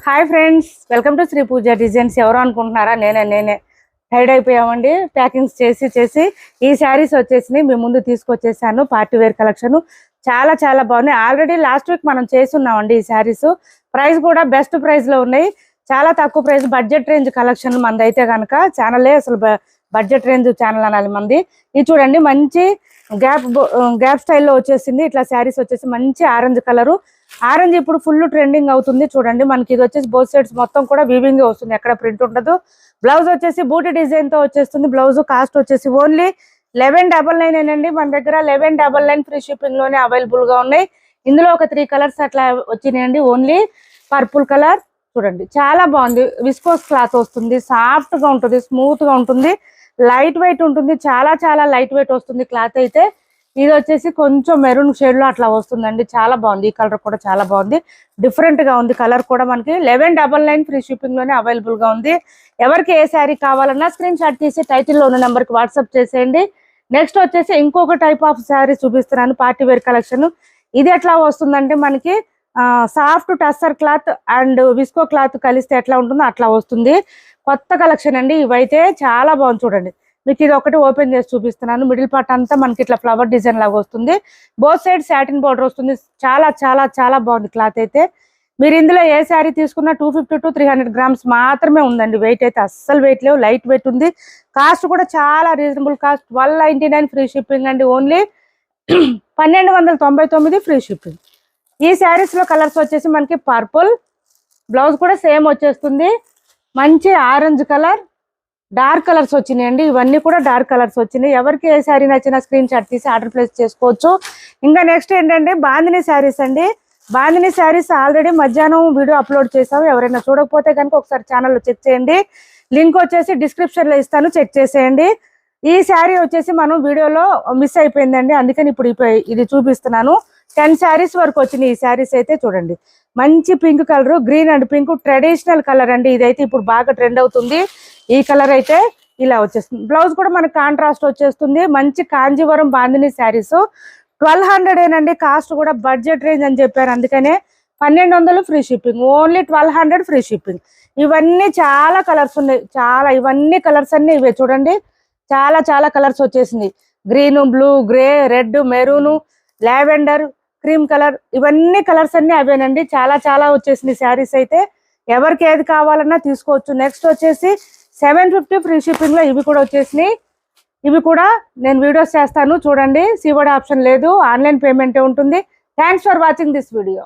Hi friends, welcome to Sri Pooja designs. ఎవరు అనుకుంటున్నారా? నేనే హైడ్ అయిపోయామండి. ప్యాకింగ్స్ చేసి ఈ శారీస్ వచ్చేసి మీ ముందు తీసుకొచ్చేసాను. పార్టీ వేర్ కలెక్షన్ చాలా చాలా బాగున్నాయి. ఆల్రెడీ లాస్ట్ వీక్ మనం చేస్తున్నామండి ఈ శారీస్. ప్రైస్ కూడా బెస్ట్ ప్రైస్ లో ఉన్నాయి. చాలా తక్కువ ప్రైస్, బడ్జెట్ రేంజ్ కలెక్షన్ మంది అయితే కనుక ఛానలే అసలు బడ్జెట్ రేంజ్ ఛానల్ అనాలి మంది. ఇది చూడండి, మంచి గ్యాప్ స్టైల్లో వచ్చేసింది. ఇట్లా శారీస్ వచ్చేసి మంచి ఆరెంజ్ కలరు. ఆరెంజ్ ఇప్పుడు ఫుల్ ట్రెండింగ్ అవుతుంది. చూడండి, మనకి ఇది వచ్చేసి బోత్ సైడ్స్ మొత్తం కూడా వీవింగ్ వస్తుంది, ఎక్కడ ప్రింట్ ఉండదు. బ్లౌజ్ వచ్చేసి బూటీ డిజైన్ తో వచ్చేస్తుంది. బ్లౌజ్ కాస్ట్ వచ్చేసి ఓన్లీ 1199 అండి. మన దగ్గర 1199 ఫ్రీ షిప్పింగ్ లోనే అవైలబుల్ గా ఉన్నాయి. ఇందులో ఒక 3 కలర్స్ అట్లా వచ్చినాయండి. ఓన్లీ పర్పుల్ కలర్ చూడండి, చాలా బాగుంది. విస్కోస్ క్లాత్ వస్తుంది, సాఫ్ట్ గా ఉంటుంది, స్మూత్ గా ఉంటుంది, లైట్ వెయిట్ ఉంటుంది. చాలా చాలా లైట్ వెయిట్ వస్తుంది క్లాత్ అయితే. ఇది వచ్చేసి కొంచెం మెరూన్ షేడ్ లో అట్లా వస్తుందండి. చాలా బాగుంది. ఈ కలర్ కూడా చాలా బాగుంది, డిఫరెంట్ గా ఉంది. కలర్ కూడా మనకి 1199 ఫ్రీ షిప్పింగ్ లోనే అవైలబుల్ గా ఉంది. ఎవరికి ఏ శారీ కావాలన్నా స్క్రీన్ షాట్ తీసి టైటిల్ లో ఉన్న నెంబర్ కి వాట్సాప్ చేసేయండి. నెక్స్ట్ వచ్చేసి ఇంకొక టైప్ ఆఫ్ శారీ చూపిస్తున్నాను, పార్టీ వేర్ కలెక్షన్. ఇది ఎట్లా వస్తుందంటే మనకి soft tussar cloth and visco cloth కలిస్తే ఎట్లా ఉంటుందో అట్లా వస్తుంది. కొత్త కలెక్షన్ అండి. ఇవైతే చాలా బాగుంది. చూడండి, మీకు ఇది ఒకటి ఓపెన్ చేసి చూపిస్తున్నాను. మిడిల్ పార్ట్ అంతా మనకి ఇట్లా ఫ్లవర్ డిజైన్ లాగా వస్తుంది. బోత్ సైడ్ సాటిన్ బార్డర్ వస్తుంది. చాలా చాలా చాలా బాగుంది క్లాత్ అయితే. మీరు ఇందులో ఏ శారీ తీసుకున్నా 250 to 300 గ్రామ్స్ మాత్రమే ఉందండి. వెయిట్ అయితే అస్సలు వెయిట్ లేవు, లైట్ వెయిట్ ఉంది. కాస్ట్ కూడా చాలా రీజనబుల్ కాస్ట్, 1299 ఫ్రీ షిప్పింగ్ అండి. Only 1299 free shipping. ఈ శారీస్ లో కలర్స్ వచ్చేసి మనకి పర్పుల్, బ్లౌజ్ కూడా సేమ్ వచ్చేస్తుంది. మంచి ఆరెంజ్ కలర్, డార్క్ కలర్స్ వచ్చినాయండి. ఇవన్నీ కూడా డార్క్ కలర్స్ వచ్చినాయి. ఎవరికి ఏ శారీ నచ్చినా స్క్రీన్ షాట్ తీసి ఆర్డర్ ప్లేస్ చేసుకోవచ్చు. ఇంకా నెక్స్ట్ ఏంటంటే బాందిని శారీస్ అండి. బాందిని శారీస్ ఆల్రెడీ మధ్యాహ్నం వీడియో అప్లోడ్ చేసాము. ఎవరైనా చూడకపోతే కనుక ఒకసారి ఛానల్లో చెక్ చేయండి. లింక్ వచ్చేసి డిస్క్రిప్షన్ లో ఇస్తాను, చెక్ చేసేయండి. ఈ శారీ వచ్చేసి మనం వీడియోలో మిస్ అయిపోయిందండి, అందుకని ఇప్పుడు ఇది చూపిస్తున్నాను. 10 శారీస్ వరకు వచ్చినాయి. ఈ శారీస్ అయితే చూడండి, మంచి pink colour, green and pink traditional colour అండి. ఇదైతే ఇప్పుడు బాగా ట్రెండ్ అవుతుంది. ఈ కలర్ అయితే ఇలా వచ్చేస్తుంది. బ్లౌజ్ కూడా మనకి కాంట్రాస్ట్ వచ్చేస్తుంది. మంచి కాంజీవరం బాందిని శారీస్ 1200 ఏనండి. కాస్ట్ కూడా బడ్జెట్ రేంజ్ అని చెప్పారు, అందుకనే 1200 free shipping. Only 1200 free shipping. ఇవన్నీ చాలా కలర్స్ ఉన్నాయి. ఇవన్నీ కలర్స్ అన్ని ఇవే చూడండి. చాలా చాలా కలర్స్ వచ్చేసింది. Green, blue, grey, red, maroon, lavender, cream colour, ఇవన్నీ కలర్స్ అన్ని అవేనండి. చాలా చాలా వచ్చేసింది శారీస్ అయితే. ఎవరికి ఏది కావాలన్నా తీసుకోవచ్చు. నెక్స్ట్ వచ్చేసి 750 ఫ్రీ షిప్పింగ్ లో ఇవి కూడా వచ్చేసినాయి. ఇవి కూడా నేను వీడియోస్ చేస్తాను చూడండి. సీఓడి ఆప్షన్ లేదు, ఆన్లైన్ పేమెంటే ఉంటుంది. Thanks for watching this video.